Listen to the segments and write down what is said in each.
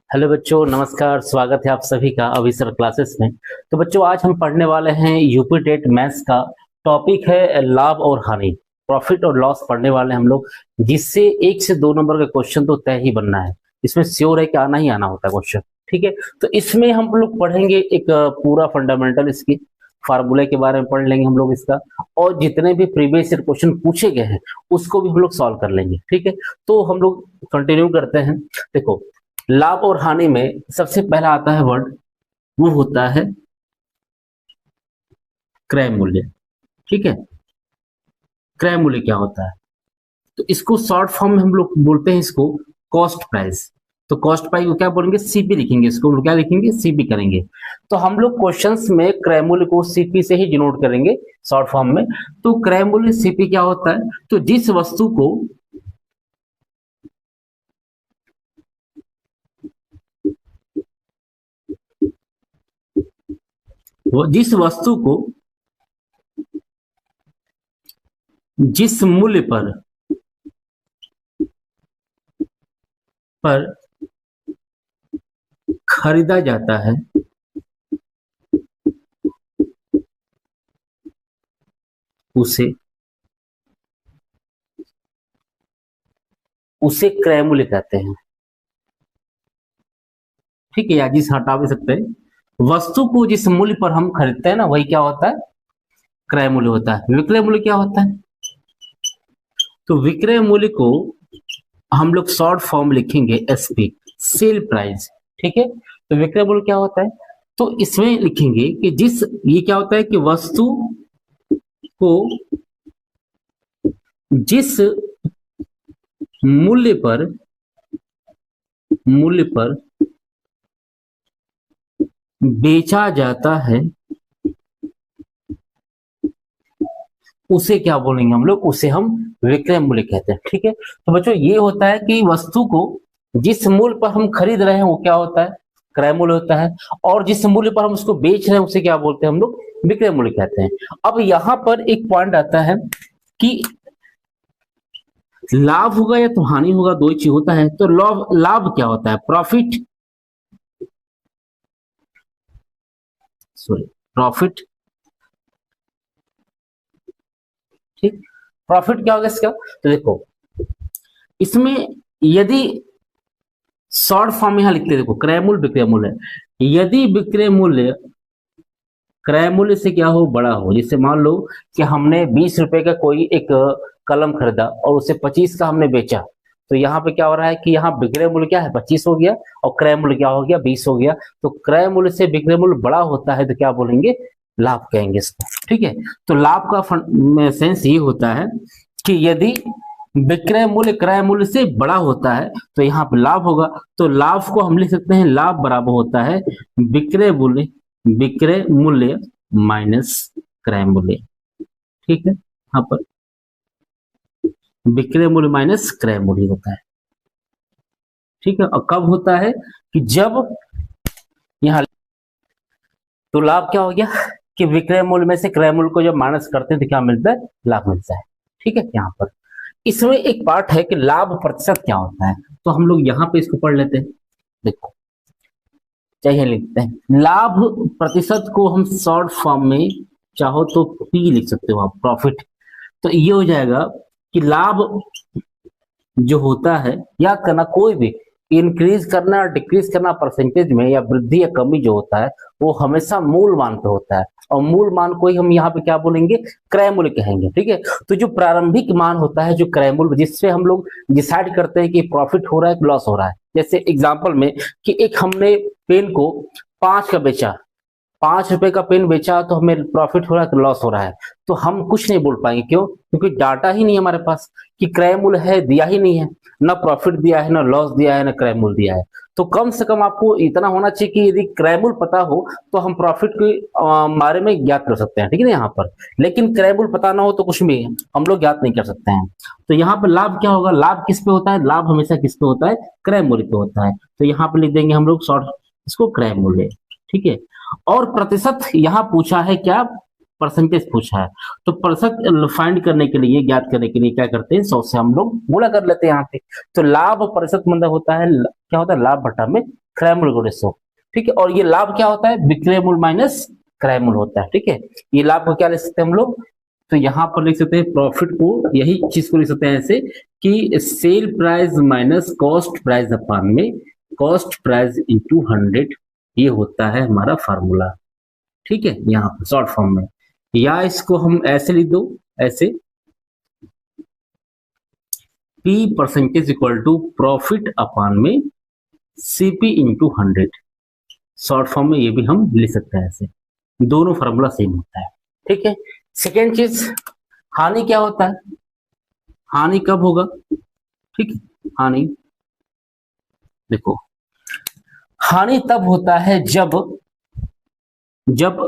Hello बच्चों, नमस्कार। स्वागत है आप सभी का अभिसर क्लासेस में। तो बच्चों, आज हम पढ़ने वाले हैं यूपी टेट मैथ्स का। टॉपिक है लाभ और हानि, प्रॉफिट और लॉस पढ़ने वाले हैं हम लोग, जिससे 1 से 2 नंबर का क्वेश्चन तो तय ही बनना है। इसमें श्योर है कि आना ही आना होता है क्वेश्चन। ठीक है, तो इसमें हम लोग पढ़ेंगे एक पूरा फंडामेंटल, इसकी फार्मूले के बारे में पढ़ लेंगे हम लोग इसका, और जितने भी प्रीवियस ईयर क्वेश्चन पूछे गए हैं उसको भी हम लोग सॉल्व कर लेंगे। ठीक है, तो हम लोग कंटिन्यू करते हैं। देखो, लाभ और हानि में सबसे पहला आता है वर्ड, वो होता है क्रय मूल्य। ठीक है, क्रय मूल्य क्या होता है? तो इसको शॉर्ट फॉर्म में हम लोग बोलते हैं इसको कॉस्ट प्राइस। तो कॉस्ट प्राइस को क्या बोलेंगे? सीपी लिखेंगे, इसको क्या लिखेंगे? सीपी करेंगे। तो हम लोग क्वेश्चंस में क्रय मूल्य को सीपी से ही डिनोट करेंगे शॉर्ट फॉर्म में। तो क्रय मूल्य सीपी क्या होता है? तो जिस वस्तु को जिस वस्तु को जिस मूल्य पर खरीदा जाता है उसे उसे क्रय मूल्य कहते हैं। ठीक है, या जिस हटा भी सकते हैं। वस्तु को जिस मूल्य पर हम खरीदते हैं ना, वही क्या होता है? क्रय मूल्य होता है। विक्रय मूल्य क्या होता है? तो विक्रय मूल्य को हम लोग शॉर्ट फॉर्म लिखेंगे एसपी, सेल प्राइस। ठीक है, तो विक्रय मूल्य क्या होता है? तो इसमें लिखेंगे कि ये क्या होता है कि वस्तु को जिस मूल्य पर बेचा जाता है उसे क्या बोलेंगे हम लोग? उसे हम विक्रय मूल्य कहते हैं। ठीक है, तो बच्चों ये होता है कि वस्तु को जिस मूल्य पर हम खरीद रहे हैं वो क्या होता है? क्रय मूल्य होता है। और जिस मूल्य पर हम उसको बेच रहे हैं उसे क्या बोलते हैं हम लोग? विक्रय मूल्य कहते हैं। अब यहां पर एक पॉइंट आता है कि लाभ होगा या तो हानि होगा, दो ही चीज होता है। तो लाभ क्या होता है? Profit, sorry, profit. ठीक, प्रॉफिट क्या होगा इसका? तो देखो, इसमें यदि शॉर्ट फॉर्म यहां लिखते, देखो क्रय मूल्य विक्रय मूल्य, यदि विक्रय मूल्य क्रय मूल्य से क्या हो? बड़ा हो। जैसे मान लो कि हमने 20 रुपए का कोई एक कलम खरीदा और उसे 25 का हमने बेचा, तो यहाँ पे क्या हो रहा है कि यहाँ विक्रय मूल्य क्या है? 25 हो गया, और क्रय मूल्य क्या हो गया? 20 हो गया। तो क्रय मूल्य से विक्रय मूल्य बड़ा होता है तो क्या बोलेंगे? लाभ कहेंगे इसको। ठीक है, तो लाभ का सेंस ये होता है कि यदि विक्रय मूल्य क्रय मूल्य से बड़ा होता है तो यहाँ पे लाभ होगा। तो लाभ को हम लिख सकते हैं, लाभ बराबर होता है विक्रय मूल्य माइनस क्रय मूल्य। ठीक है, यहाँ पर विक्रय मूल्य माइनस क्रय मूल्य होता है। ठीक है, और कब होता है? कि जब यहाँ, तो लाभ क्या हो गया कि विक्रय मूल्य में से क्रय मूल्य को जब माइनस करते हैं तो क्या मिलता है? लाभ मिलता है। ठीक है, यहाँ पर इसमें एक पार्ट है कि लाभ प्रतिशत क्या होता है, तो हम लोग यहाँ पे इसको पढ़ लेते हैं। देखो, चाहिए लिखते हैं लाभ प्रतिशत को हम शॉर्ट फॉर्म में चाहो तो पी लिख सकते हो आप, प्रॉफिट। तो ये हो जाएगा कि लाभ जो होता है, याद करना, कोई भी इंक्रीज करना और डिक्रीज करना परसेंटेज में, या वृद्धि या कमी जो होता है, वो हमेशा मूल मान पे होता है। और मूल मान को ही हम यहाँ पे क्या बोलेंगे? क्रय मूल्य कहेंगे। ठीक है, तो जो प्रारंभिक मान होता है, जो क्रय मूल्य, जिससे हम लोग डिसाइड करते हैं कि प्रॉफिट हो रहा है कि लॉस हो रहा है। जैसे एग्जाम्पल में कि एक हमने पेन को 5 का बेचा, 5 रुपए का पेन बेचा, तो हमें प्रॉफिट हो रहा है कि लॉस हो रहा है? तो हम कुछ नहीं बोल पाएंगे। क्यों? क्योंकि डाटा ही नहीं है हमारे पास कि क्रय मूल्य है, दिया ही नहीं है, ना प्रॉफिट दिया है, ना लॉस दिया है, ना क्रय मूल्य दिया है। तो कम से कम आपको इतना होना चाहिए कि यदि क्रय मूल्य पता हो तो हम प्रॉफिट के बारे में ज्ञात कर सकते हैं। ठीक है ना, यहाँ पर। लेकिन क्रय मूल्य पता ना हो तो कुछ भी हम लोग ज्ञात नहीं कर सकते हैं। तो यहाँ पर लाभ क्या होगा? लाभ किस पे होता है? लाभ हमेशा किस पे होता है? क्रय मूल्य पे होता है। तो यहाँ पे लिख देंगे हम लोग शॉर्ट इसको, क्रय मूल्य। ठीक है, और प्रतिशत यहाँ पूछा है क्या? परसेंटेज पूछा है। तो प्रतिशत फाइंड करने के लिए, ज्ञात करने के लिए क्या करते हैं? 100 से हम लोग गुणा कर लेते हैं यहाँ पे। तो लाभ और प्रतिशत मतलब होता है, क्या होता है? लाभ बटा में क्रय मूल्य गुणे 100, ठीक है। और ये लाभ क्या होता है, विक्रय मूल्य माइनस क्रय मूल्य होता है, ठीक है। ये लाभ को क्या लिख सकते हैं हम लोग, तो यहाँ पर लिख सकते हैं प्रॉफिट को, यही चीज को लिख सकते हैं ऐसे कि sale price minus cost price upon में कॉस्ट प्राइस इंटू 100, ये होता है हमारा फार्मूला, ठीक है, यहाँ पर शॉर्ट फॉर्म में। या इसको हम ऐसे लिख दो, ऐसे P percentage equal to profit upon में CP इंटू 100, शॉर्ट फॉर्म में ये भी हम लिख सकते हैं ऐसे, दोनों फार्मूला सेम होता है, ठीक है। सेकेंड चीज, हानि क्या होता है, हानि कब होगा, ठीक है। हानि देखो, हानि तब होता है जब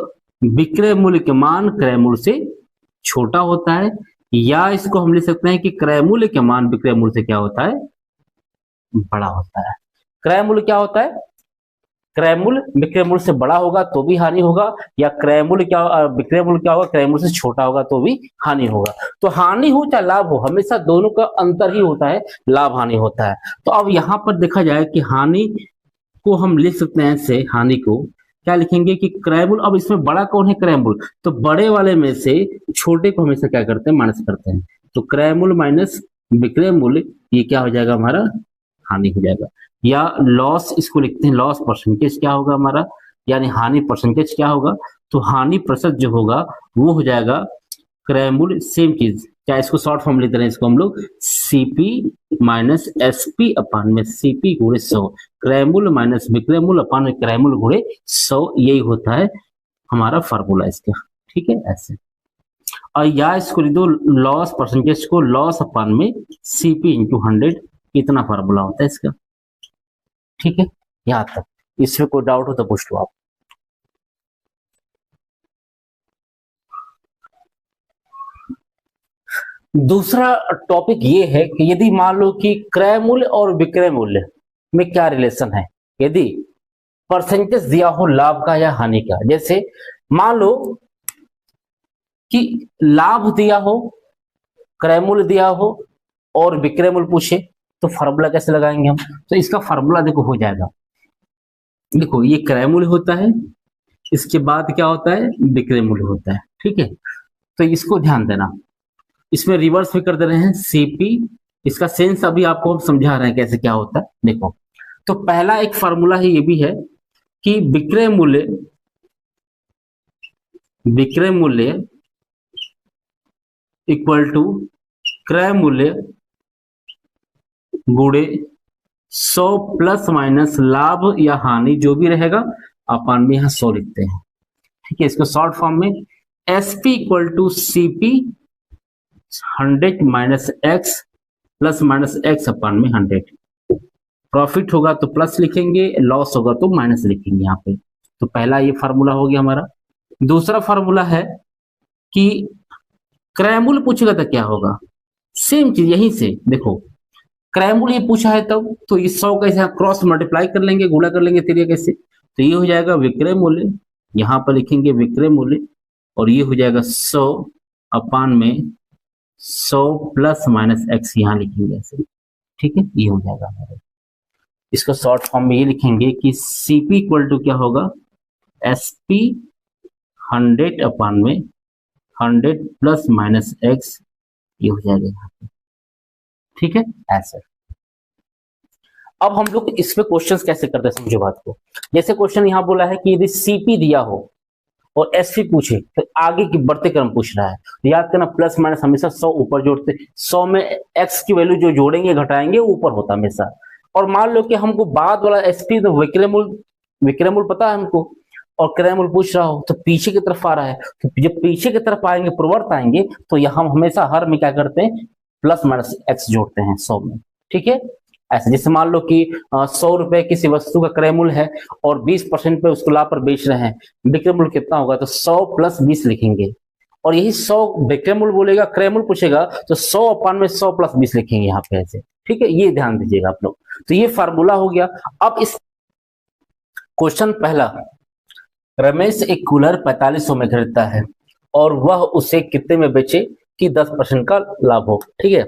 विक्रय मूल्य के मान क्रय मूल्य से छोटा होता है, या इसको हम लिख सकते हैं कि क्रय मूल्य के मान विक्रय मूल्य से क्या होता है, बड़ा होता है। क्रय मूल्य क्या होता है, क्रय मूल्य विक्रय मूल्य से बड़ा होगा तो भी हानि होगा, या क्रय मूल्य क्या, विक्रय मूल्य क्या होगा, क्रय मूल्य से छोटा होगा तो भी हानि होगा। तो हानि हो चाहे लाभ हो, हमेशा दोनों का अंतर ही होता है, लाभ हानि होता है। तो अब यहाँ पर देखा जाए कि हानि को हम लिख सकते हैं ऐसे, हानि को क्या लिखेंगे कि क्रय मूल्य, अब इसमें बड़ा कौन है, क्रय मूल्य, तो बड़े वाले में से छोटे को हमेशा क्या करते हैं, माइनस करते हैं। तो क्रय मूल्य माइनस विक्रय मूल्य, ये क्या हो जाएगा हमारा, हानि हो जाएगा। या लॉस, इसको लिखते हैं लॉस परसेंटेज क्या होगा हमारा, यानी हानि परसेंटेज क्या होगा, तो हानि प्रतिशत जो होगा वो हो जाएगा क्रय मूल्य, सेम चीज, क्या इसको शॉर्ट फॉर्म लिख रहे हैं, इसको हम लोग CP माइनस SP अपान में CP गुणे 100, क्रय मूल्य माइनस विक्रय मूल्य अपान में क्रय मूल्य गुणे 100, यही होता है हमारा फार्मूला इसका, ठीक है ऐसे। और या इसको लिख दो लॉस परसेंटेज को लॉस अपान में CP इंटू 100, इतना फार्मूला होता है इसका, ठीक है। यहां तक, इसमें कोई डाउट हो तो पूछ लो आप। दूसरा टॉपिक ये है कि यदि मान लो कि क्रय मूल्य और विक्रय मूल्य में क्या रिलेशन है, यदि परसेंटेज दिया हो लाभ का या हानि का, जैसे मान लो कि लाभ दिया हो, क्रय मूल्य दिया हो और विक्रय मूल्य पूछे, तो फार्मूला कैसे लगाएंगे हम, तो इसका फार्मूला देखो हो जाएगा, देखो ये क्रय मूल्य होता है, इसके बाद क्या होता है, विक्रय मूल्य होता है, ठीक है। तो इसको ध्यान देना, इसमें रिवर्स भी कर दे रहे हैं CP, इसका सेंस अभी आपको हम समझा रहे हैं कैसे क्या होता है, देखो। तो पहला एक फार्मूला है, ये भी है कि विक्रय मूल्य इक्वल टू क्रय मूल्य गुणे 100 प्लस माइनस लाभ या हानि जो भी रहेगा अपन में यहां 100 लिखते हैं, ठीक है। इसको शॉर्ट फॉर्म में SP equal to CP 100 minus x plus minus x अपन में 100, प्रॉफिट होगा तो प्लस लिखेंगे, लॉस होगा तो माइनस लिखेंगे यहाँ पे। तो पहला ये फार्मूला हो गया हमारा। दूसरा फार्मूला है कि क्रय मूल्य पूछेगा तो क्या होगा, सेम चीज यहीं से देखो, क्रय मूल्य ये पूछा है तब तो इस 100 का यहाँ क्रॉस मल्टीप्लाई कर लेंगे, गुणा कर लेंगे तरीके से, तो ये हो जाएगा विक्रय मूल्य, यहाँ पर लिखेंगे विक्रय मूल्य, और ये हो जाएगा 100 अपान में 100 प्लस माइनस एक्स यहाँ लिखेंगे ऐसे, ठीक है। ये हो जाएगा हमारे, इसको शॉर्ट फॉर्म में ये लिखेंगे कि CP इक्वल टू क्या होगा, SP 100 अपान में 100 प्लस माइनस एक्स, ये हो जाएगा यहाँ पे, ठीक है ऐसे। अब हम लोग इसमें क्वेश्चंस कैसे करते हैं समझो बात को। जैसे क्वेश्चन यहाँ बोला है कि यदि CP दिया हो और SP पूछे तो आगे की बढ़ते क्रम पूछ रहा है, तो याद करना प्लस माइनस हमेशा 100 ऊपर जोड़ते, 100 में x की वैल्यू जो जोड़ेंगे घटाएंगे ऊपर होता हमेशा। और मान लो कि हमको बाद वाला SP तो विक्रय मूल्य पता है हमको, और क्रय मूल्य पूछ रहा हो तो पीछे की तरफ आ रहा है, तो जब पीछे की तरफ आएंगे पूर्वार्थ आएंगे तो यहाँ हम हमेशा हर में क्या करते हैं, प्लस माइनस एक्स जोड़ते हैं 100 में, ठीक है ऐसे। जैसे मान लो कि 100 रुपए किसी वस्तु का क्रय मूल्य है और 20% पे उसको लाभ पर बेच रहे हैं, विक्रय मूल्य कितना होगा, तो 100 प्लस 20 लिखेंगे, और यही 100 विक्रय मूल्य बोलेगा, क्रय मूल्य पूछेगा तो 100 अपान में 100 प्लस 20 लिखेंगे यहाँ पे ऐसे, ठीक है। ये ध्यान दीजिएगा आप लोग। तो ये फार्मूला हो गया। अब इस क्वेश्चन पहला, रमेश एक कूलर 4500 में खरीदता है और वह उसे कितने में बेचे कि 10% का लाभ हो, ठीक है।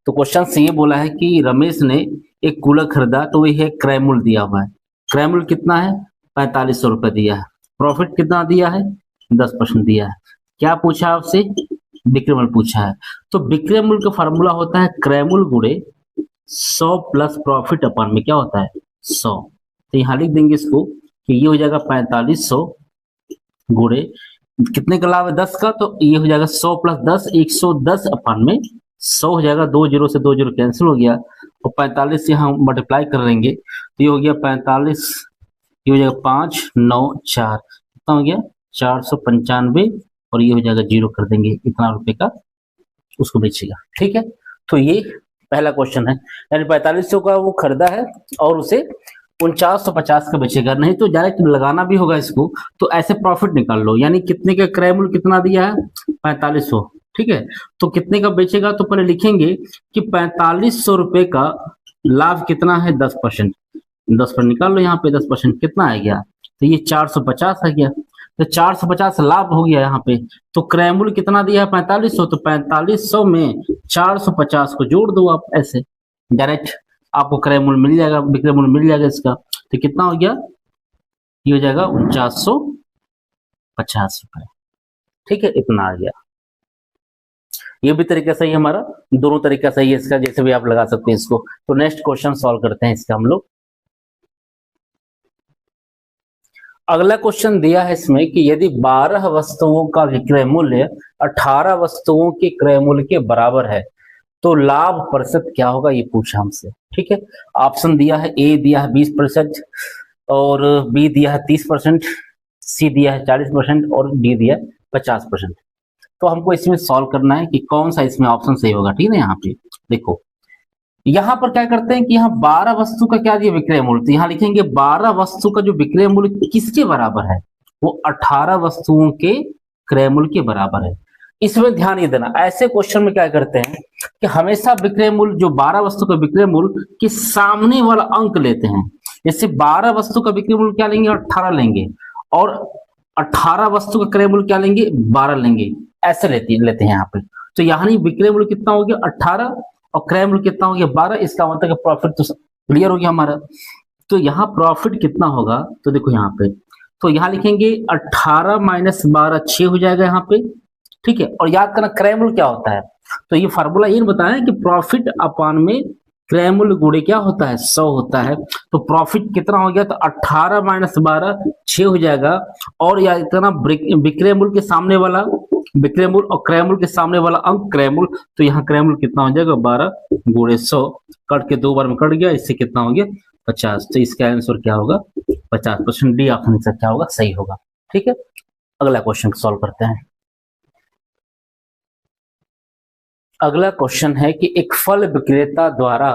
तो क्वेश्चन से ये बोला है कि रमेश ने एक कूलर खरीदा, तो वह क्रय मूल्य दिया हुआ है, क्रय मूल्य कितना है 4500 रुपए दिया है, प्रॉफिट कितना दिया है 10% दिया है। क्या पूछा आपसे विक्रय मूल्य पूछा है, तो विक्रय मूल्य का फार्मूला होता है क्रय मूल्य गुणे 100 प्लस प्रॉफिट अपन में क्या होता है 100। तो यहाँ लिख देंगे इसको कि ये हो जाएगा 4500 गुणे कितने का लाभ है 10 का, तो ये हो जाएगा 100 प्लस 10 110 अपन में 100 हो जाएगा, 2 जीरो से 2 जीरो कैंसिल हो गया और 45 से हम मल्टीप्लाई कर लेंगे तो ये हो गया 45, ये हो जाएगा 5 9 4, कितना हो गया 495 और ये हो जाएगा जीरो कर देंगे, इतना रुपए का उसको बेचेगा। ठीक है, तो ये पहला क्वेश्चन है, यानी 4500 का वो खरीदा है और उसे 4950 का बेचेगा। नहीं तो डायरेक्ट लगाना भी होगा इसको, तो ऐसे प्रॉफिट निकाल लो, यानी कितने का क्रय मूल्य कितना दिया है 4500। ठीक है, तो कितने का बेचेगा, तो पहले लिखेंगे कि 4500 रुपए का लाभ कितना है 10%, 10% निकाल लो, यहाँ पे 10% कितना आ गया, तो ये 450 आ गया, तो 450 लाभ हो गया यहाँ पे। तो क्रय मूल्य कितना दिया है 4500, तो 4500 में 450 को जोड़ दो आप, ऐसे डायरेक्ट आपको क्रय मूल्य मिल जाएगा, विक्रय मूल्य मिल जाएगा इसका। तो कितना हो गया, ये हो जाएगा 4950 रुपए। ठीक है, इतना आ गया। ये भी तरीका सही है हमारा, दोनों तरीका सही है इसका, जैसे भी आप लगा सकते हैं इसको। तो नेक्स्ट क्वेश्चन सॉल्व करते हैं इसका हम लोग। अगला क्वेश्चन दिया है इसमें कि यदि 12 वस्तुओं का विक्रय मूल्य 18 वस्तुओं के क्रय मूल्य के बराबर है तो लाभ प्रतिशत क्या होगा, ये पूछा हमसे। ठीक है, ऑप्शन दिया है, ए दिया है 20% और बी दिया है 30%, सी दिया है 40% और डी दिया है 50%। तो हमको इसमें सॉल्व करना है कि कौन सा इसमें ऑप्शन सही होगा। ठीक है, यहाँ पे देखो, यहाँ पर क्या करते हैं कि यहाँ 12 वस्तु का क्या दिया विक्रय मूल्य, तो यहाँ लिखेंगे 12 वस्तु का जो विक्रय मूल्य किसके बराबर है, वो 18 वस्तुओं के क्रय मूल्य के बराबर है। इसमें ध्यान ये देना, ऐसे क्वेश्चन में क्या करते हैं कि हमेशा विक्रय मूल्य जो 12 वस्तु का विक्रय मूल्य के सामने वाला अंक लेते हैं। जैसे 12 वस्तु का विक्रय मूल्य क्या लेंगे 18 लेंगे और 18 वस्तु का क्रय मूल्य क्या लेंगे 12 लेंगे, ऐसे लेते हैं यहाँ पे। तो यहाँ नहीं, विक्रय मूल्य कितना हो गया 18 और क्रय मूल्य कितना हो गया 12, इसका मतलब प्रॉफिट तो क्लियर हो गया हमारा। तो यहाँ प्रॉफिट कितना होगा, तो देखो यहाँ पे, तो यहाँ लिखेंगे 18 माइनस 12 6 हो जाएगा यहाँ पे। ठीक है, और याद करना क्रय मूल्य क्या होता है, तो ये फार्मूला ये बताया कि प्रॉफिट अपान में क्रय मूल्य गुणे क्या होता है 100 होता है। तो प्रॉफिट कितना हो गया, तो 18 माइनस 12 6 हो जाएगा, और याद करना विक्रय मूल्य के सामने वाला विक्रय मूल्य और क्रय मूल्य के सामने वाला अंक क्रय मूल्य, तो यहाँ क्रय मूल्य कितना हो जाएगा 12 गुणे 100, कट के 2 बार में कट गया, इससे कितना हो गया 50। तो इसका आंसर क्या होगा 50%, डी ऑप्शन से क्या होगा सही होगा। ठीक है, अगला क्वेश्चन सॉल्व करते हैं। अगला क्वेश्चन है कि एक फल विक्रेता द्वारा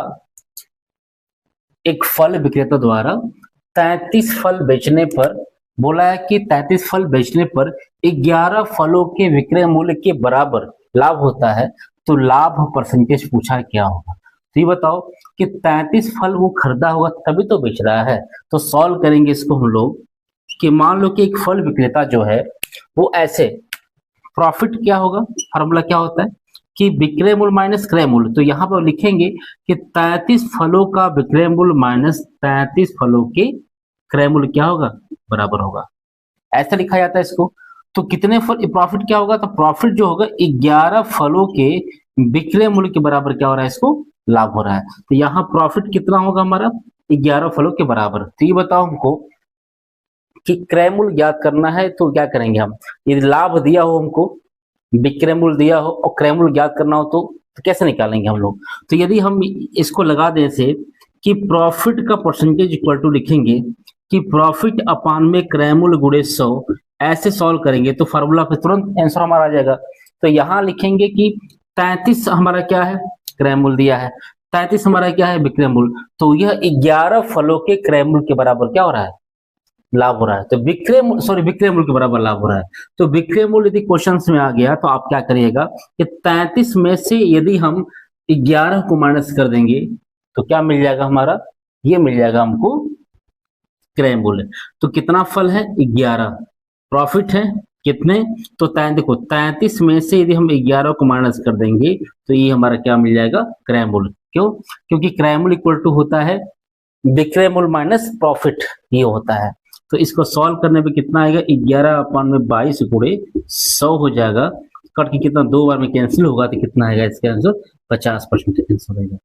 33 फल बेचने पर बोला है कि 33 फल बेचने पर 11 फलों के विक्रय मूल्य के बराबर लाभ होता है, तो लाभ परसेंटेज पूछा क्या होगा। तो ये बताओ कि 33 फल वो खरीदा होगा तभी तो बेच रहा है। तो सॉल्व करेंगे इसको हम लोग कि मान लो कि एक फल विक्रेता जो है वो ऐसे, प्रॉफिट क्या होगा, फार्मूला क्या होता है कि विक्रय मूल्य माइनस क्रय मूल्य। तो यहाँ पर लिखेंगे कि 33 फलों का विक्रय मूल्य माइनस 33 फलों के क्रय मूल्य क्या होगा बराबर होगा, ऐसा लिखा जाता है इसको। तो कितने फल प्रॉफिट क्या होगा, तो प्रॉफिट जो होगा 11 फलों के विक्रय मूल्य के बराबर क्या हो रहा है, इसको लाभ हो रहा है। तो यहाँ प्रॉफिट कितना होगा हमारा 11 फलों के बराबर। तो ये बताओ हमको कि क्रय मूल्य ज्ञात करना है, तो क्या करेंगे हम, यदि लाभ दिया हो हमको, विक्रय मूल्य दिया हो और क्रय मूल्य ज्ञात करना हो तो कैसे निकालेंगे हम लोग। तो यदि हम इसको लगा दें से कि प्रॉफिट का परसेंटेज इक्वल टू लिखेंगे कि प्रॉफिट अपान में क्रय मूल्य गुणे 100, ऐसे सॉल्व करेंगे तो फार्मूला पे तुरंत आंसर हमारा आ जाएगा। तो यहाँ लिखेंगे कि 33 हमारा क्या है क्रय मूल्य दिया है, 33 हमारा क्या है विक्रय मूल्य, तो यह 11 फलों के क्रय मूल्य के बराबर क्या हो रहा है लाभ हो रहा है। तो विक्रय मूल्य के बराबर लाभ हो रहा है। तो विक्रय मूल्य यदि क्वेश्चन में आ गया तो आप क्या करिएगा कि 33 में से यदि हम 11 को माइनस कर देंगे तो क्या मिल जाएगा हमारा, ये मिल जाएगा हमको क्रय मूल्य। तो कितना फल है 11, प्रॉफिट है कितने, तो देखो 33 में से यदि हम 11 को माइनस कर देंगे तो ये हमारा क्या मिल जाएगा क्रय मूल्य। क्यों, क्योंकि क्रय मूल्य इक्वल टू होता है विक्रय मूल्य माइनस प्रॉफिट ये होता है। तो इसको सॉल्व करने पे कितना आएगा, 11/22 गुणे 100 हो जाएगा। कट के कितना 2 बार में कैंसिल होगा तो कितना आएगा इसका आंसर, 50% आंसर होगा।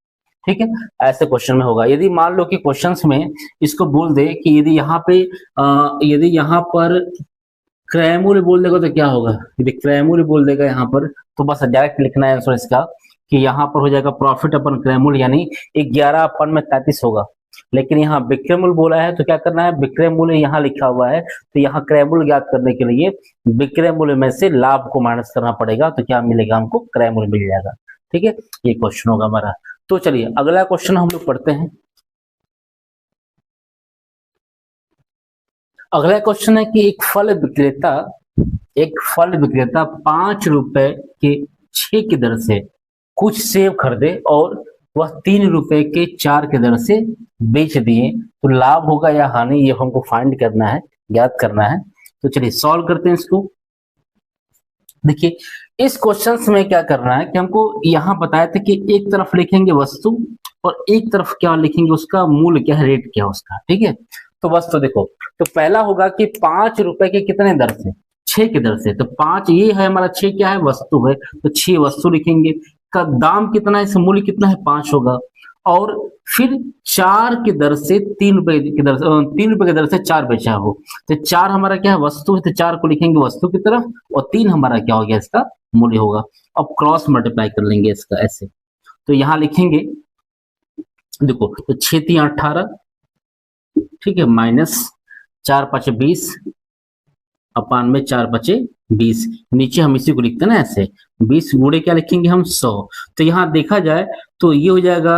ठीक है, ऐसे क्वेश्चन में होगा। यदि मान लो कि क्वेश्चंस में इसको बोल दे कि यदि यहाँ पे यदि यहाँ पर क्रय मूल्य बोल देगा तो क्या होगा, यदि क्रय मूल्य बोल देगा यहाँ पर तो बस डायरेक्ट लिखना है आंसर इसका कि यहाँ पर हो जाएगा प्रॉफिट अपन क्रय मूल्य, यानी 11/33 होगा। लेकिन यहाँ विक्रय मूल्य बोला है तो क्या करना है, विक्रय मूल्य यहाँ लिखा हुआ है तो यहाँ क्रय मूल्य ज्ञात करने के लिए विक्रय मूल्य में से लाभ को माइनस करना पड़ेगा, तो क्या मिलेगा हमको, क्रय मूल्य मिल जाएगा। ठीक है, ये क्वेश्चन होगा हमारा। तो चलिए अगला क्वेश्चन हम लोग पढ़ते हैं। अगला क्वेश्चन है कि एक फल विक्रेता 5 रुपए के 6 की दर से कुछ सेब खरीदे और वह 3 रुपए के 4 की दर से बेच दिए, तो लाभ होगा या हानि, ये हमको फाइंड करना है, ज्ञात करना है। तो चलिए सॉल्व करते हैं इसको। देखिए इस क्वेश्चन में क्या करना है कि हमको यहाँ बताया था कि एक तरफ लिखेंगे वस्तु और एक तरफ क्या लिखेंगे, उसका मूल्य क्या है, रेट क्या है उसका। ठीक है, तो वस्तु देखो, तो पहला होगा कि 5 रुपए के कितने दर से, 6 की दर से, तो 5 ये है हमारा, 6 क्या है, वस्तु है, तो 6 वस्तु लिखेंगे। का दाम कितना है, मूल्य कितना है, 5 होगा। और फिर 4 की दर से 3 रुपए की दर से 3 रुपए की दर से 4 बेचा हो, तो 4 हमारा क्या है, वस्तु है, तो 4 को लिखेंगे वस्तु की तरफ और 3 हमारा क्या हो गया, इसका मूल्य होगा। अब क्रॉस मल्टीप्लाई कर लेंगे इसका ऐसे, तो यहां लिखेंगे देखो, तो 6 3 18, ठीक है, माइनस 4 5 20 अपान में 4 5 20, नीचे हम इसी को लिखते हैं ना ऐसे, 20 गुणे क्या लिखेंगे हम, 100। तो यहाँ देखा जाए तो ये हो जाएगा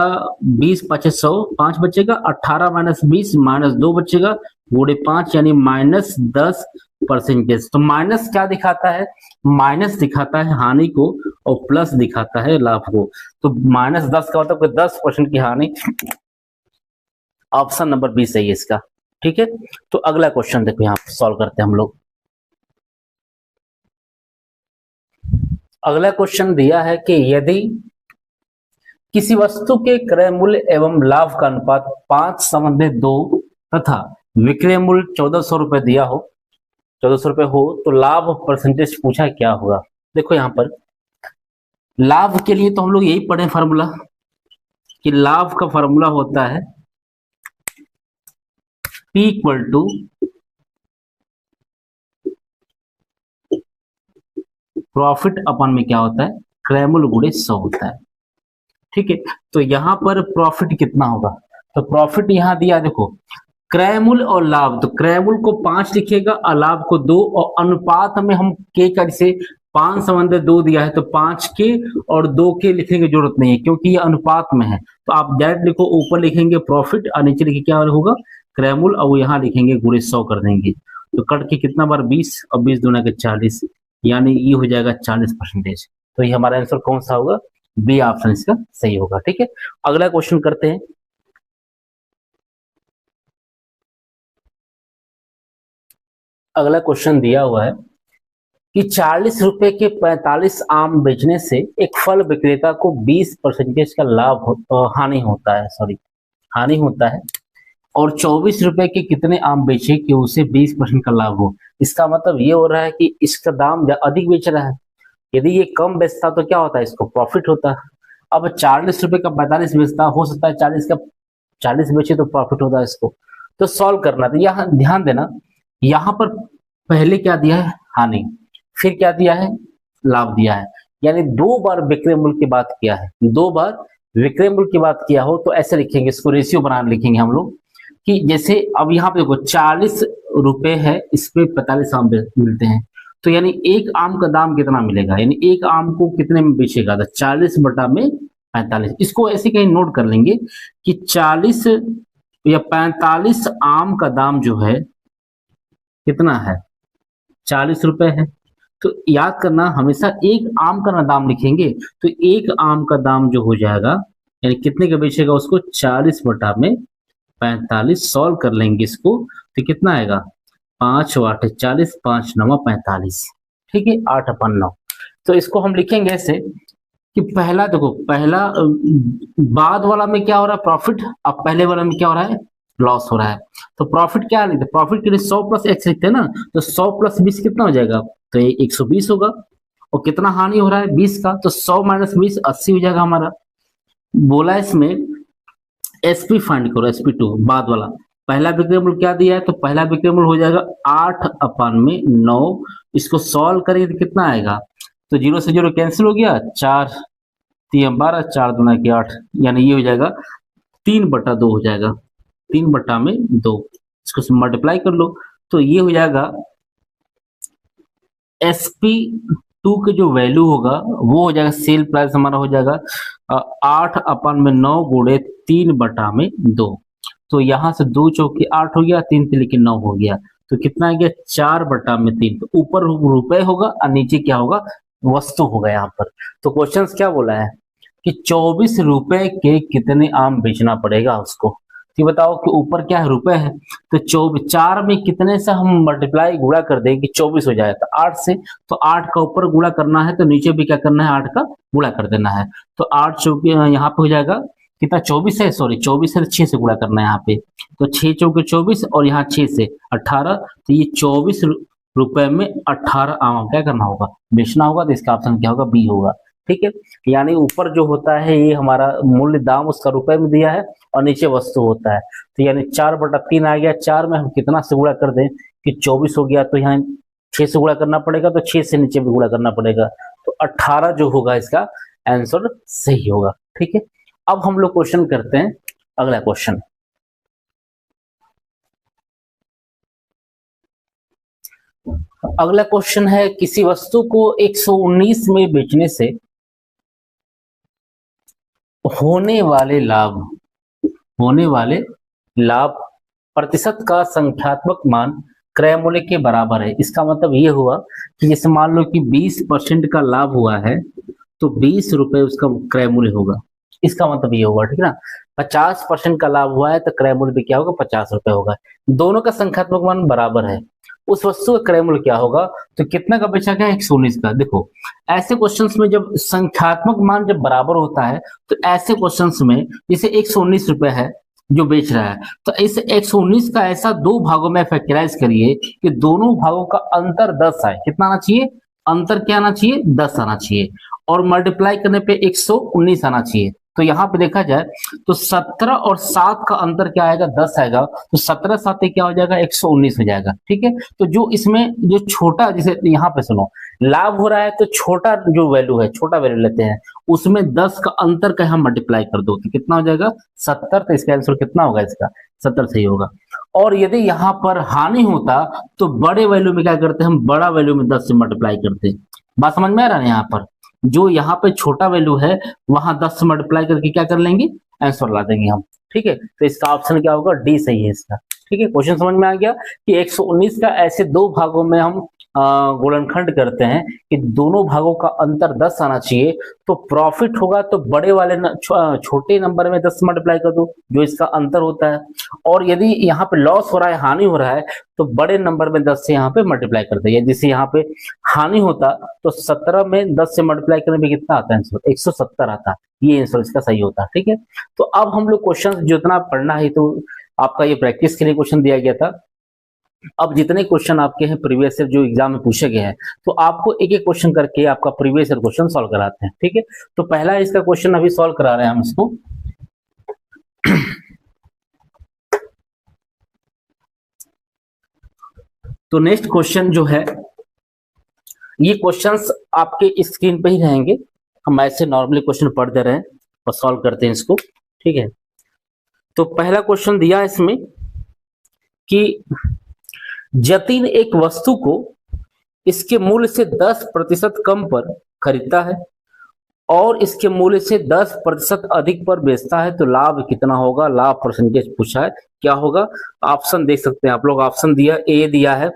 20 5 100, 5 बचेगा, 18 माइनस 20 माइनस 2 बचेगा, गुणे 5 यानी -10%। तो माइनस क्या दिखाता है, माइनस दिखाता है हानि को और प्लस दिखाता है लाभ को। तो -10 का मतलब 10% की हानि, ऑप्शन नंबर बी सही है इसका। ठीक है, तो अगला क्वेश्चन देखो यहाँ सॉल्व करते हैं हम लोग। अगला क्वेश्चन दिया है कि यदि किसी वस्तु के क्रय मूल्य एवं लाभ का अनुपात 5:2 तथा विक्रय मूल्य 1400 रुपए दिया हो, 1400 रुपए हो, तो लाभ परसेंटेज पूछा क्या होगा। देखो यहाँ पर लाभ के लिए तो हम लोग यही पढ़े फार्मूला कि लाभ का फार्मूला होता है P = प्रॉफिट अपन में क्या होता है, क्रय मूल्य गुणे 100 होता है। ठीक है, तो यहाँ पर प्रॉफिट कितना होगा, तो प्रॉफिट यहाँ दिया देखो, क्रय मूल्य और लाभ, तो क्रय मूल्य को 5 लिखेगा और लाभ को 2, और अनुपात में हम के का जैसे 5:2 दिया है तो 5 के और 2 के लिखने की जरूरत नहीं है क्योंकि ये अनुपात में है। तो आप डायरेक्ट लिखो, ऊपर लिखेंगे प्रॉफिट और नीचे लिखे क्या होगा, क्रय मूल्य, और यहाँ लिखेंगे गुणे 100 कर देंगे। तो कट के कितना बार 20 और 20 दूना के 40, यानी ये हो जाएगा 40%। तो ये हमारा आंसर कौन सा होगा, बी ऑप्शन इसका सही होगा। ठीक है, अगला क्वेश्चन करते हैं। अगला क्वेश्चन दिया हुआ है कि 40 रुपए के 45 आम बेचने से एक फल विक्रेता को 20% का लाभ हानि होता है, और 24 रुपए के कितने आम बेचे कि उसे 20% का लाभ हो। इसका मतलब ये हो रहा है कि इसका दाम अधिक बेच रहा है, यदि ये कम बेचता तो क्या होता है, इसको प्रॉफिट होता है। अब 40 रुपए का 45 बेचता, हो सकता है 40 का 40 बेचे तो प्रॉफिट होता है इसको। तो सॉल्व करना, तो यहाँ ध्यान देना, यहाँ पर पहले क्या दिया है, हानि, फिर क्या दिया है, लाभ दिया है, यानी 2 बार विक्रय मूल्य की बात किया है, 2 बार विक्रय मूल्य की बात किया हो तो ऐसे लिखेंगे, इसको रेशियो बना लिखेंगे हम लोग कि जैसे अब यहाँ पे देखो 40 रुपए है, इस पे 45 आम मिलते हैं, तो यानी एक आम का दाम कितना मिलेगा, यानी एक आम को कितने में बेचेगा, तो 40 बटा में 45। इसको ऐसे कहीं नोट कर लेंगे कि 40 या 45 आम का दाम जो है कितना है, 40 रुपए है। तो याद करना, हमेशा एक आम का ना दाम लिखेंगे, तो एक आम का दाम जो हो जाएगा यानी कितने का बेचेगा उसको, 40 बटा में 45। सॉल्व कर लेंगे इसको तो कितना आएगा, 5 8 40, 5 9 45, ठीक है, 8/9। तो इसको हम लिखेंगे ऐसे कि पहला देखो, पहला बाद वाला में क्या हो रहा है, प्रॉफिट, अब पहले वाला में क्या हो रहा है, लॉस हो रहा है। तो प्रॉफिट क्या लिखते, प्रॉफिट के लिए 100 प्लस एक्स लिखते हैं ना, तो 100 प्लस 20 कितना हो जाएगा, तो ये 120 होगा। और कितना हानि हो रहा है, 20 का, तो 100 माइनस 20 80 हो जाएगा हमारा। बोला इसमें एसपी फाइंड करो, SP2 बाद वाला। पहला विक्रय मूल्य क्या दिया है, तो पहला विक्रय मूल्य हो जाएगा 8/9। इसको सॉल्व करेंगे तो कितना आएगा, तो 0 से 0 कैंसिल हो गया, 4 3 12 4 दूना के 8, यानी ये हो जाएगा 3/2 हो जाएगा, 3/2। इसको मल्टीप्लाई कर लो तो ये हो जाएगा SP2 के जो वैल्यू होगा वो हो जाएगा, सेल प्राइस हमारा हो जाएगा 8/9 गुणे 3/2। तो यहाँ से 2 चौके 8 हो गया, 3 3 के 9 हो गया, तो कितना आ गया, 4/3। तो ऊपर रुपए होगा और नीचे क्या होगा, वस्तु होगा यहाँ पर। तो क्वेश्चन क्या बोला है कि 24 रुपए के कितने आम बेचना पड़ेगा उसको। तो बताओ कि ऊपर क्या है, रुपए है, तो 24 4 में कितने से हम मल्टीप्लाई गुणा कर दें कि 24 हो जाए, तो 8 से। तो 8 का ऊपर गुणा करना है तो नीचे भी क्या करना है, 8 का गुणा कर देना है। तो 8 चौके यहाँ पे हो जाएगा कितना, 24 है, सॉरी 24 है, 6 से गुणा करना है यहाँ पे। तो 6 चौके 24 और यहाँ 6 से 18, तो ये 24 रुपए में 18 आम क्या करना होगा, बेचना होगा। तो इसका ऑप्शन क्या होगा, बी होगा। ठीक है, यानी ऊपर जो होता है ये हमारा मूल्य दाम उसका रुपए में दिया है और नीचे वस्तु होता है। तो यानी 4/3 आ गया, 4 में हम कितना से गुणा कर दें कि 24 हो गया, तो यहाँ 6 से गुणा करना पड़ेगा, तो 6 से नीचे भी गुणा करना पड़ेगा, तो 18 जो होगा इसका आंसर सही होगा। ठीक है, अब हम लोग क्वेश्चन करते हैं अगला क्वेश्चन। अगला क्वेश्चन है, किसी वस्तु को 119 में बेचने से होने वाले लाभ प्रतिशत का संख्यात्मक मान क्रय मूल्य के बराबर है। इसका मतलब ये हुआ कि जैसे मान लो कि 20% का लाभ हुआ है तो 20 रुपए उसका क्रय मूल्य होगा। इसका मतलब ये होगा, ठीक है ना। 50% का लाभ हुआ है तो क्रय मूल्य भी क्या होगा, 50 रुपए होगा। दोनों का संख्यात्मक मान बराबर है, उस वस्तु का क्रय मूल्य क्या होगा, तो कितना का बेचा गया, 119 का। देखो ऐसे क्वेश्चंस में जब संख्यात्मक मान जब बराबर होता है तो ऐसे क्वेश्चंस में जैसे 119 रुपए है जो बेच रहा है, तो इस 119 का ऐसा दो भागों में फैक्टराइज करिए कि दोनों भागों का अंतर 10 आए। कितना आना चाहिए, अंतर क्या आना चाहिए, 10 आना चाहिए, और मल्टीप्लाई करने पे 119 आना चाहिए। तो यहाँ पे देखा जाए तो 17 और 7 का अंतर क्या आएगा, 10 आएगा, तो 17 7 क्या हो जाएगा, 119 हो जाएगा। ठीक है, तो जो इसमें जो छोटा, जैसे यहाँ पे सुनो लाभ हो रहा है तो छोटा जो वैल्यू है, छोटा वैल्यू लेते हैं, उसमें 10 का अंतर का हम मल्टीप्लाई कर दो तो कितना हो जाएगा, 70। तो इसका आंसर कितना होगा, इसका 70 सही होगा। और यदि यहाँ पर हानि होता तो बड़े वैल्यू में क्या करते हैं, हम बड़ा वैल्यू में 10 से मल्टीप्लाई करते हैं। बात समझ में आ रहा है, यहाँ पर जो यहाँ पे छोटा वैल्यू है वहां 10 से मल्टीप्लाई करके क्या कर लेंगे, आंसर ला देंगे हम। ठीक है, तो इसका ऑप्शन क्या होगा, डी सही है इसका। ठीक है, क्वेश्चन समझ में आ गया कि 119 का ऐसे दो भागों में हम गुणनखंड करते हैं कि दोनों भागों का अंतर 10 आना चाहिए, तो प्रॉफिट होगा तो बड़े वाले छोटे नंबर में 10 मल्टीप्लाई कर दो जो इसका अंतर होता है। और यदि यहाँ पे लॉस हो रहा है, हानि हो रहा है, तो बड़े नंबर में 10 से यहाँ पे मल्टीप्लाई कर दे। जैसे यहाँ पे हानि होता तो 17 में 10 से मल्टीप्लाई करने में कितना आता है आंसर, 170 आता, ये आंसर इसका सही होता है। ठीक है, तो अब हम लोग क्वेश्चन जितना पढ़ना है, तो आपका ये प्रैक्टिस के लिए क्वेश्चन दिया गया था। अब जितने क्वेश्चन आपके हैं प्रीवियस ईयर जो एग्जाम में पूछे गए हैं, तो आपको एक एक क्वेश्चन करके आपका प्रीवियस ईयर क्वेश्चन सॉल्व कराते हैं। ठीक है, तो पहला इसका क्वेश्चन अभी सॉल्व करा रहे हैं हम इसको। तो नेक्स्ट क्वेश्चन जो है, ये क्वेश्चंस आपके स्क्रीन पे ही रहेंगे, हम ऐसे नॉर्मली क्वेश्चन पढ़ दे रहे हैं और सॉल्व करते हैं इसको। ठीक है, तो पहला क्वेश्चन दिया है इसमें कि जतिन एक वस्तु को इसके मूल्य से 10% कम पर खरीदता है और इसके मूल्य से 10% अधिक पर बेचता है, तो लाभ कितना होगा, लाभ परसेंटेज पूछा है, क्या होगा। ऑप्शन देख सकते हैं आप लोग, ऑप्शन दिया, ए दिया है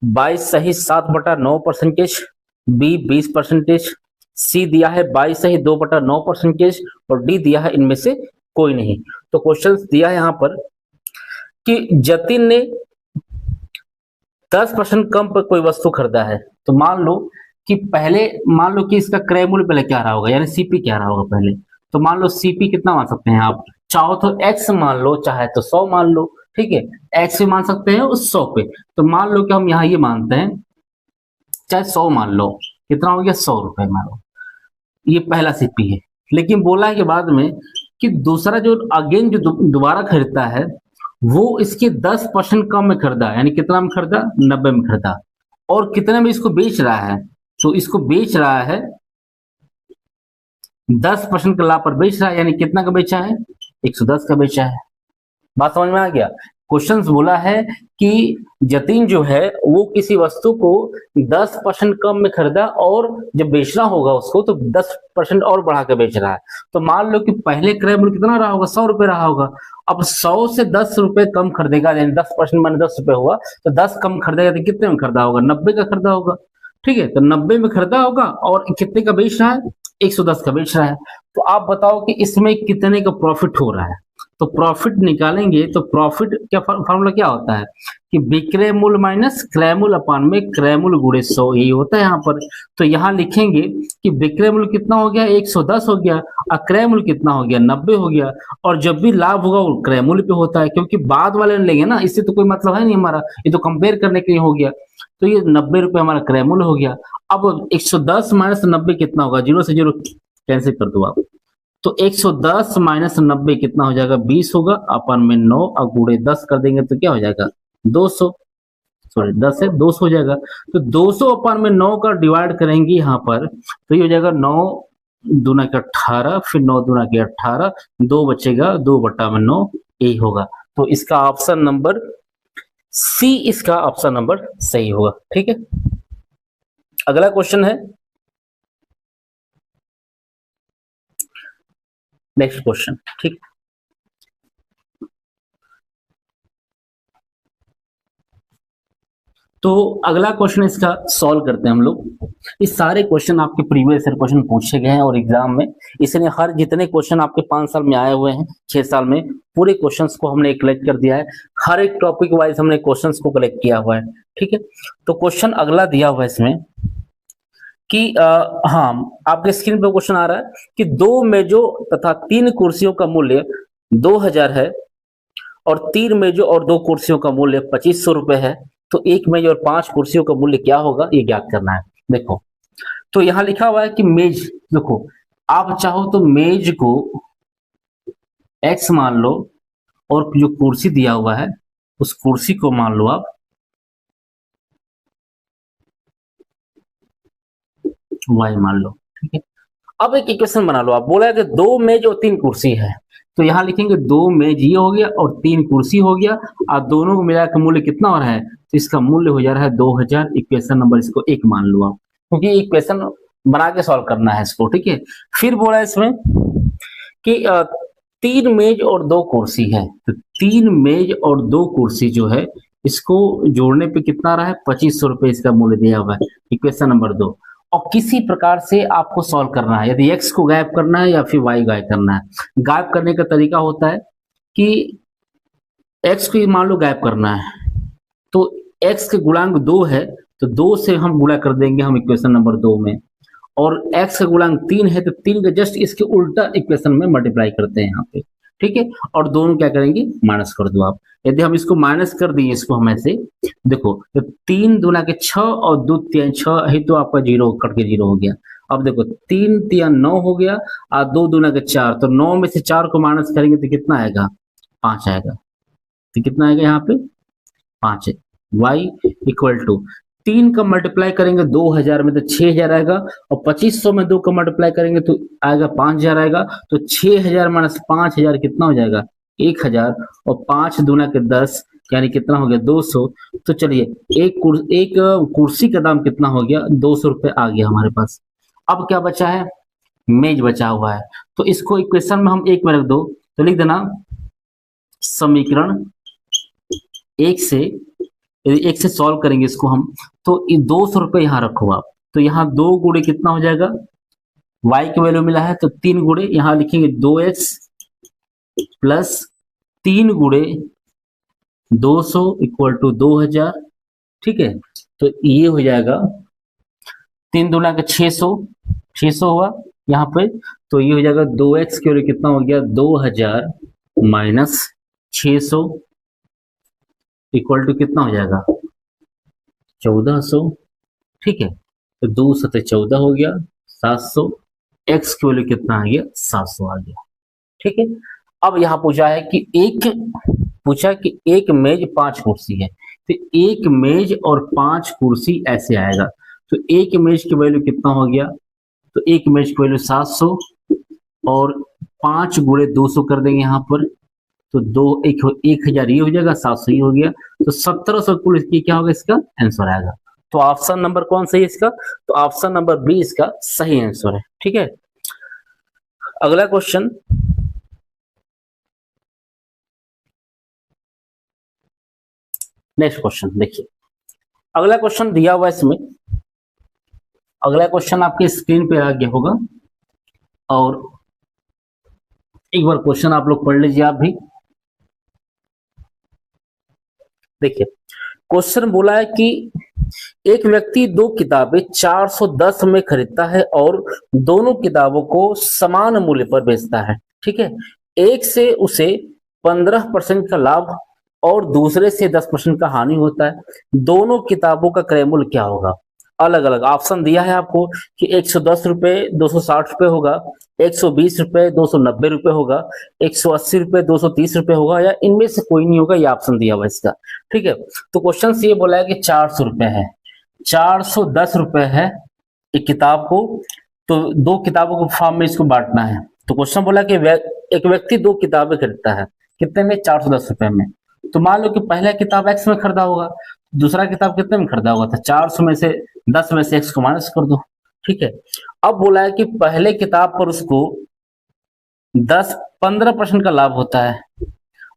22 सही 7/9%, बी 20%, सी दिया है 22 सही 2/9% और डी दिया है इनमें से कोई नहीं। तो क्वेश्चन दिया है यहाँ पर कि जतिन ने 10% कम पर कोई वस्तु खरीदा है, तो मान लो कि पहले मान लो कि इसका क्रय मूल्य पहले क्या रहा होगा, यानी सीपी क्या रहा होगा पहले। तो मान लो सीपी कितना मान सकते हैं आप, चाहो तो एक्स मान लो, चाहे तो 100 मान लो, ठीक है। एक्स भी मान सकते हैं उस 100 पे। तो मान लो कि हम यहाँ ये मानते हैं, चाहे 100 मान लो, कितना हो गया, 100 रुपए मान लो। ये पहला सीपी है। लेकिन बोला है कि बाद में कि दूसरा जो अगेन जो दोबारा खरीदता है, वो इसके 10% कम में खरीदा, यानी कितना में खरीदा, 90 में खरीदा। और कितने में इसको बेच रहा है, तो इसको बेच रहा है 10% का लाभ पर बेच रहा है, यानी कितना का बेचा है, 110 का बेचा है। बात समझ में आ गया। क्वेश्चन बोला है कि जतिन जो है वो किसी वस्तु को 10% कम में खरीदा और जब बेचना होगा उसको तो 10% और बढ़ा के बेच रहा है। तो मान लो कि पहले क्रय मूल्य कितना रहा होगा, 100 रुपए रहा होगा। अब 100 से 10 रुपए कम खरीदेगा, यानी 10% माने 10 रुपए हुआ, तो 10 कम खरीदेगा तो कितने में खरीदा होगा, 90 का खरीदा होगा। ठीक है, तो 90 में खरीदा होगा और कितने का बेच रहा है, 110 का बेच रहा है। तो आप बताओ कि इसमें कितने का प्रॉफिट हो रहा है। तो प्रॉफिट निकालेंगे तो प्रॉफिट क्या फॉर्मूला क्या होता है कि विक्रय मूल्य माइनस क्रय मूल्य अपान में क्रय मूल्य गुणे 100, यही होता है यहाँ पर। तो यहाँ लिखेंगे कि विक्रय मूल्य कितना हो गया, 110 हो गया, और क्रय मूल्य कितना हो गया, 90 हो गया। और जब भी लाभ होगा वो क्रय मूल्य पे होता है, क्योंकि बाद वाले लेंगे ना, इससे तो कोई मतलब है नहीं हमारा, ये तो कंपेयर करने के लिए हो गया। तो ये 90 रुपए हमारा क्रय मूल्य हो गया। अब 110 माइनस 90 कितना होगा, 0 से 0 कैंसिल कर दो आप। तो 110 माइनस 90 कितना हो जाएगा, 20 होगा, अपन में 9 और गुणे 10 कर देंगे तो क्या हो जाएगा, 200। सॉरी 10 है, 200 हो जाएगा। तो 200 अपन में 9 का डिवाइड करेंगे यहाँ पर, तो ये हो जाएगा 9 दूना के 18, फिर 9 दूना के 18, 2 बचेगा, 2/9 यही होगा। तो इसका ऑप्शन नंबर सी, इसका ऑप्शन नंबर सही होगा। ठीक है, अगला क्वेश्चन है, नेक्स्ट क्वेश्चन। ठीक, तो अगला क्वेश्चन इसका सॉल्व करते हैं हम लोग। इस सारे क्वेश्चन आपके प्रीवियस ईयर क्वेश्चन पूछे गए हैं और एग्जाम में, इसलिए हर जितने क्वेश्चन आपके 5 साल में आए हुए हैं, 6 साल में, पूरे क्वेश्चंस को हमने कलेक्ट कर दिया है। हर एक टॉपिक वाइज हमने क्वेश्चंस को कलेक्ट किया हुआ है। ठीक है, तो क्वेश्चन अगला दिया हुआ है इसमें कि हाँ, आपके स्क्रीन पर क्वेश्चन आ रहा है कि 2 मेजों तथा 3 कुर्सियों का मूल्य 2000 है और 3 मेजों और 2 कुर्सियों का मूल्य 2500 रुपए है। तो 1 मेज और 5 कुर्सियों का मूल्य क्या होगा, ये ज्ञात करना है। देखो, तो यहां लिखा हुआ है कि मेज, देखो आप चाहो तो मेज को x मान लो और जो कुर्सी दिया हुआ है उस कुर्सी को मान लो आप y मान लो। ठीक है, अब एक इक्वेशन बना लो। आप बोला है कि 2 मेज और 3 कुर्सी है, तो यहां लिखेंगे 2 मेज ये हो गया और 3 कुर्सी हो गया, और दोनों को मिलाकर मूल्य कितना हो रहा है, तो इसका मूल्य हो जा रहा है 2000। इक्वेशन नंबर इसको 1 मान लो आप, क्योंकि इक्वेशन बना के सॉल्व करना है इसको। ठीक है, फिर बोला है इसमें कि 3 मेज और 2 कुर्सी है, तो 3 मेज और 2 कुर्सी जो है इसको जोड़ने पे कितना आ रहा है, 2500 रुपए इसका मूल्य दिया हुआ है। इक्वेशन नंबर 2, और किसी प्रकार से आपको सॉल्व करना है, यदि x को गायब करना है या फिर y गायब करना है। गायब करने का तरीका होता है कि x को मान लो गायब करना है, तो x के गुणांक 2 है, तो 2 से हम गुणा कर देंगे हम इक्वेशन नंबर 2 में, और x का गुणांक 3 है तो 3 का जस्ट इसके उल्टा इक्वेशन में मल्टीप्लाई करते हैं यहाँ पे। ठीक है, और दोनों क्या करेंगे, माइनस कर दो आप। यदि हम इसको माइनस कर दिए, इसको हम ऐसे देखो, तो 3 दूना के 6 और 2 3 6 है, तो आपका 0 कट के 0 हो गया। अब देखो 3 3 9 हो गया और 2 दूना के 4, तो 9 में से 4 को माइनस करेंगे तो कितना आएगा, 5 आएगा। तो कितना आएगा यहाँ पे, 5 है। y इक्वल टू 3 का मल्टीप्लाई करेंगे 2000 में तो 6000 आएगा, और 2500 में 2 का मल्टीप्लाई करेंगे तो आएगा 5000 आएगा। तो 6000 माइनस 5000 कितना हो जाएगा, 1000, और 5 दूना के 10 यानी कितना हो गया, 200। तो चलिए एक कुर्सी का दाम कितना हो गया, 200 रुपए आ गया हमारे पास। अब क्या बचा है, मेज बचा हुआ है। तो इसको इक्वेशन में हम 1 में रख दो, तो लिख देना समीकरण 1 से, यदि 1 से सॉल्व करेंगे इसको हम, तो 200 रुपए यहाँ रखो आप। तो यहाँ 2 गुणे कितना हो जाएगा, y की वैल्यू मिला है तो 3 गुणे यहाँ लिखेंगे 2x प्लस 3 गुणे 200 इक्वल टू 2000। ठीक है, तो ये हो जाएगा 3 दूना का 600, 600 हुआ यहाँ पे, तो ये हो जाएगा 2x की वैल्यू कितना हो गया 2000 माइनस 600 इक्वल टू कितना हो जाएगा 1400। ठीक है, तो 2 सतह 14 हो गया 700, x की वैल्यू कितना आ गया 700 आ गया। ठीक है, अब यहाँ पूछा है कि एक मेज 5 कुर्सी है, तो एक मेज और 5 कुर्सी ऐसे आएगा, तो एक मेज की वैल्यू कितना हो गया, तो एक मेज की वैल्यू 700 और 5 गुणे 200 कर देंगे यहाँ पर, तो 1000 ये हो जाएगा, 700 ये हो गया, तो 1700 कुल इसकी क्या होगा, इसका आंसर आएगा। तो ऑप्शन नंबर कौन सही है इसका, तो ऑप्शन नंबर बी इसका सही आंसर है। ठीक है, अगला क्वेश्चन, नेक्स्ट क्वेश्चन देखिए, अगला क्वेश्चन दिया हुआ इसमें, अगला क्वेश्चन आपके स्क्रीन पे आ गया होगा, और एक बार क्वेश्चन आप लोग पढ़ लीजिए आप भी। देखिए क्वेश्चन बोला है कि एक व्यक्ति 2 किताबें 410 में खरीदता है और दोनों किताबों को समान मूल्य पर बेचता है। ठीक है, एक से उसे 15% का लाभ और दूसरे से 10% का हानि होता है, दोनों किताबों का क्रय मूल्य क्या होगा। अलग अलग ऑप्शन दिया है आपको कि 110 रुपए 260 रुपए होगा, 120 रुपए 290 रुपए होगा, 180 रुपए 230 रुपए होगा, या इनमें से कोई नहीं होगा, ये ऑप्शन दिया हुआ इसका। ठीक है, तो क्वेश्चन से ये बोला है कि 400 रुपए है, 410 रुपए है एक किताब को, तो 2 किताबों को फॉर्म में इसको बांटना है। तो क्वेश्चन बोला कि एक व्यक्ति 2 किताबें खरीदता है, कितने में, 410 रुपए में। तो मान लो कि पहला किताब x में खरीदा होगा, दूसरा किताब कितने में खरीदा होगा, तो 400 में से 10 में से x को माइनस कर दो। ठीक है, अब बोला है कि पहले किताब पर उसको 15% का लाभ होता है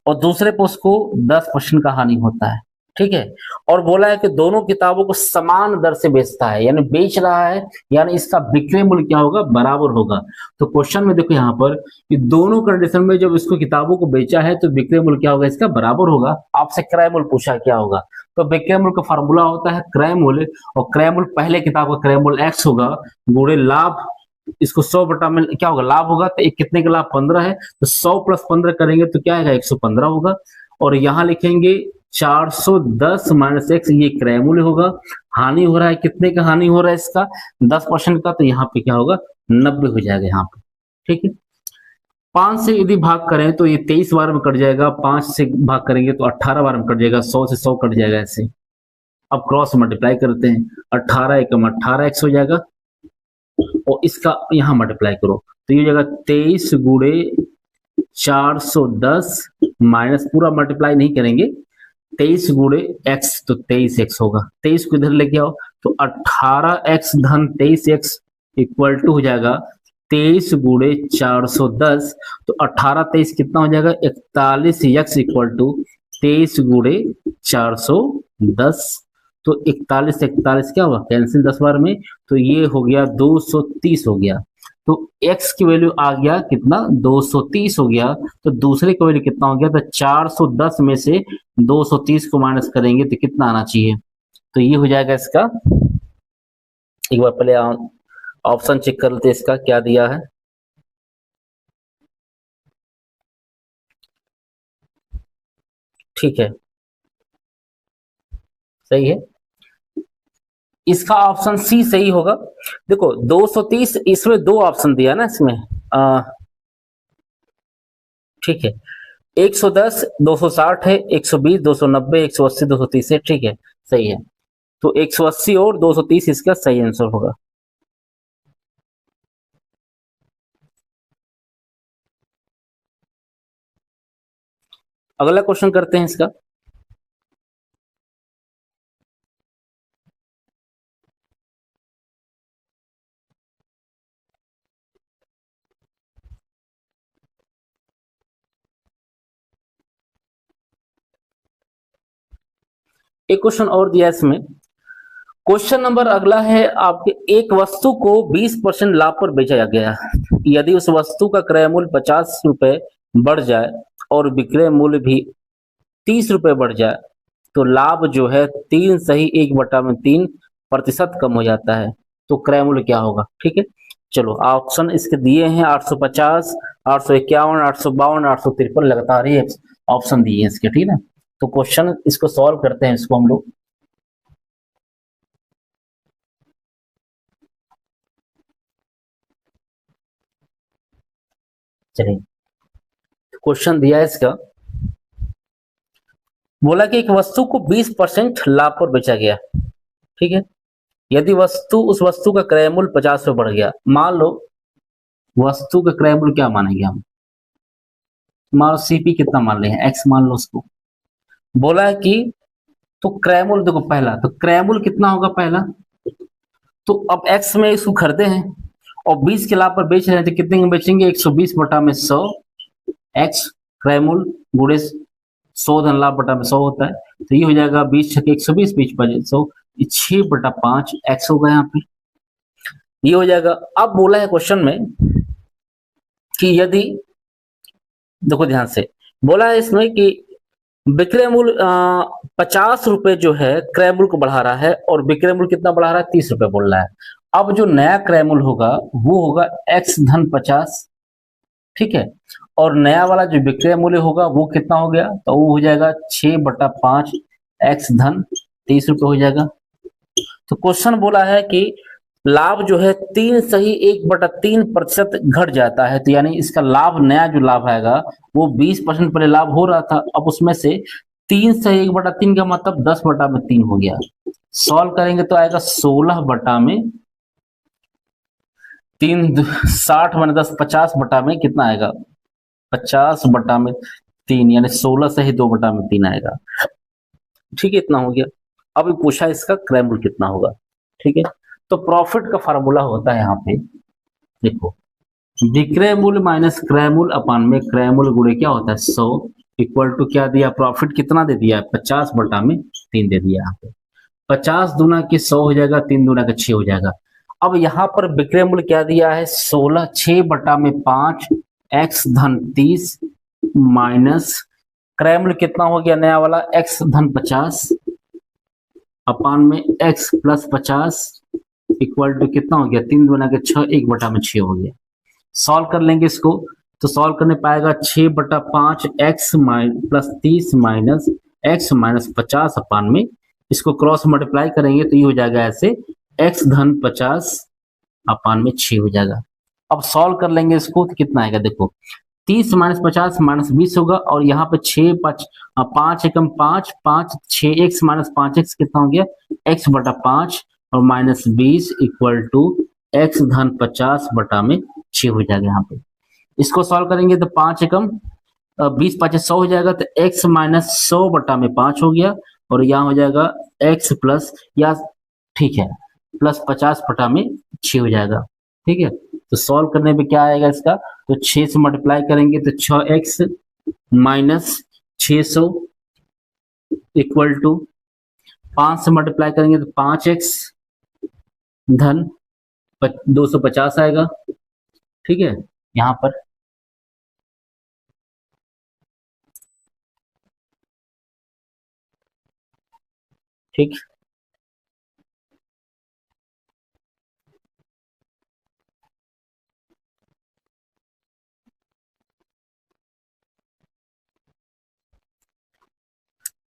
और दूसरे पर उसको 10% का हानि होता है। ठीक है, और बोला है कि दोनों किताबों को समान दर से बेचता है, यानी बेच रहा है, यानी इसका विक्रय मूल्य क्या होगा, बराबर होगा। तो क्वेश्चन में देखो यहाँ पर कि दोनों कंडीशन में जब इसको किताबों को बेचा है तो विक्रय मूल्य क्या होगा, इसका बराबर होगा। आपसे क्रय मूल्य पूछा क्या होगा, तो विक्रय मूल्य का फार्मूला होता है क्रय मूल्य, और क्रय मूल्य पहले किताब का क्रय मूल्य x होगा गुणे लाभ, इसको 100 बटा में क्या होगा, लाभ होगा, तो एक कितने का लाभ 15 है, तो 100 प्लस 15 करेंगे तो क्या आएगा 115 होगा, और यहाँ लिखेंगे 410 माइनस x, ये क्रय मूल्य होगा। हानि हो रहा है, कितने का हानि हो रहा है इसका, 10% का, तो यहाँ पे क्या होगा 90 हो जाएगा यहाँ पे। ठीक है, 5 से यदि भाग करें तो ये 23 बार में कट जाएगा, 5 से भाग करेंगे तो 18 बार में कट जाएगा, 100 से 100 कट जाएगा ऐसे। अब क्रॉस मल्टीप्लाई करते हैं, 18 एकम 18x हो जाएगा, और इसका यहाँ मल्टीप्लाई करो तो ये हो जाएगा 23 गुणे 410 माइनस, पूरा मल्टीप्लाई नहीं करेंगे, 23 गुणे x, तो 23x होगा, 23 को इधर लेके आओ तो 18x धन 23x इक्वल टू हो जाएगा 23 गुणे 410, तो 18 23 कितना हो जाएगा 41x इक्वल टू 23 गुणे 410, तो 41 41 क्या हुआ, कैंसिल 10 बार में, तो ये हो गया 230 हो गया, तो x की वैल्यू आ गया कितना 230 हो गया, तो दूसरे का वैल्यू कितना हो गया, तो 410 में से 230 को माइनस करेंगे तो कितना आना चाहिए, तो ये हो जाएगा इसका, एक बार पहले ऑप्शन चेक कर लेते इसका क्या दिया है। ठीक है, सही है, इसका ऑप्शन सी सही होगा। देखो 230, इसमें 2 ऑप्शन दिया ना इसमें, ठीक है, 110 260 है, 120 290, 180 230 है। ठीक है, सही है, तो 180 और 230 इसका सही आंसर होगा। अगला क्वेश्चन करते हैं इसका, एक क्वेश्चन और दिया इसमें, क्वेश्चन नंबर अगला है आपके, एक वस्तु को 20% लाभ पर बेचा गया, यदि उस वस्तु का क्रय मूल्य 50 रुपए बढ़ जाए और विक्रय मूल्य भी 30 रुपए बढ़ जाए, तो लाभ जो है 3 सही 1/3% कम हो जाता है। तो क्रय मूल्य क्या होगा। ठीक है, चलो ऑप्शन इसके दिए हैं 850, 851, 852, 853, लगातार ही ऑप्शन दिए हैं इसके। ठीक है, तो क्वेश्चन इसको सॉल्व करते हैं इसको हम लोग। चलिए, क्वेश्चन दिया है इसका, बोला कि एक वस्तु को 20% लाभ पर बेचा गया। ठीक है, यदि उस वस्तु का क्रय मूल्य 50 रुपये बढ़ गया, मान लो वस्तु का क्रय मूल्य क्या मानेंगे हम, मान लो सीपी कितना मान रहे हैं, एक्स मान लो उसको। बोला है कि तो क्रय मूल्य देखो, पहला तो क्रय मूल्य कितना होगा पहला, तो अब एक्स में इसको खरीदे हैं और 20 के लाभ पर बेच रहे हैं, तो कितने में बेचेंगे, 120 बटा में 100 एक्स क्रय मूल्य गुणे 100 धन लाभ बटा में 100 होता है, तो ये हो जाएगा 20 छके 120, 20 बजे 100, 6/5 एक्स होगा यहाँ पे, ये हो जाएगा। अब बोला है क्वेश्चन में कि यदि, देखो ध्यान से, बोला है इसमें कि विक्रय मूल्य 50 रुपए जो है क्रय मूल्य को बढ़ा रहा है, और विक्रय मूल्य कितना बढ़ा रहा है, 30 रुपए बोल रहा है। अब जो नया क्रय मूल्य होगा वो होगा एक्स धन 50। ठीक है, और नया वाला जो विक्रय मूल्य होगा वो कितना हो गया, तो वो हो जाएगा 6/5 एक्स धन 30 रुपए हो जाएगा। तो क्वेश्चन बोला है कि लाभ जो है 3 सही 1/3% घट जाता है, तो यानी इसका लाभ, नया जो लाभ आएगा वो 20% पहले लाभ हो रहा था, अब उसमें से 3 सही 1/3 का मतलब 10/3 हो गया। सॉल्व करेंगे तो आएगा 16/3, 60 माने 10, 50 में कितना आएगा, 50/3, यानी 16 से ही 2/3 आएगा। ठीक है, इतना हो गया। अब पूछा इसका क्रय मूल्य कितना होगा। ठीक है, तो प्रॉफिट का फार्मूला होता है यहाँ पे, देखो, विक्रय मूल्य माइनस क्रय मूल्य अपान में क्रय मूल्य गुणे क्या होता है 100, इक्वल टू क्या दिया, प्रॉफिट कितना दे दिया, 50/3 दे दिया। यहाँ पे 50 दूना के 100 हो जाएगा, 3 दूना के 6 हो जाएगा। अब यहाँ पर विक्रय मूल्य क्या दिया है 16, 6/5 एक्स धन 30 माइनस क्रय मूल्य कितना हो गया नया वाला, एक्स धन 50 अपान में एक्स प्लस 50 इक्वल टू कितना हो गया, 3 दूना के 6, 1/6 हो गया। सॉल्व कर लेंगे इसको, तो सॉल्व करने पाएगा 6/5 x plus 30 minus x minus 50 अपान में, इसको क्रॉस मल्टीप्लाई करेंगे तो ये हो जाएगा ऐसे, एक्स धन 50 अपान में 6 हो जाएगा। अब सॉल्व कर लेंगे इसको तो कितना आएगा, देखो 30 माइनस 50 माइनस 20 होगा, और यहाँ पे 6 5 एकम 5 5 6 एक्स माइनस 5x कितना हो गया, x/5 और माइनस 20 इक्वल टू एक्स धन 50/6 हो जाएगा। यहाँ पे इसको सॉल्व करेंगे तो 5 एकम 20 5 100 हो जाएगा, तो x माइनस 100/5 हो गया, और यहाँ हो जाएगा x प्लस, या ठीक है प्लस 50/6 हो जाएगा। ठीक है, तो सॉल्व करने पे क्या आएगा इसका, तो 6 से मल्टीप्लाई करेंगे तो 6x माइनस 600 इक्वल टू 5 से मल्टीप्लाई करेंगे तो 5x धन 250 आएगा। ठीक है, यहाँ पर ठीक,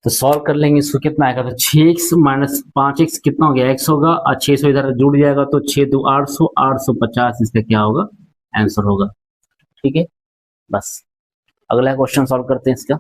तो सॉल्व कर लेंगे इसको, कितना आएगा, तो 6x माइनस 5x कितना हो गया, x होगा, और 600 इधर जुड़ जाएगा तो 6 2 800, 850 इसका क्या होगा, आंसर होगा। ठीक है, बस अगला क्वेश्चन सॉल्व करते हैं इसका।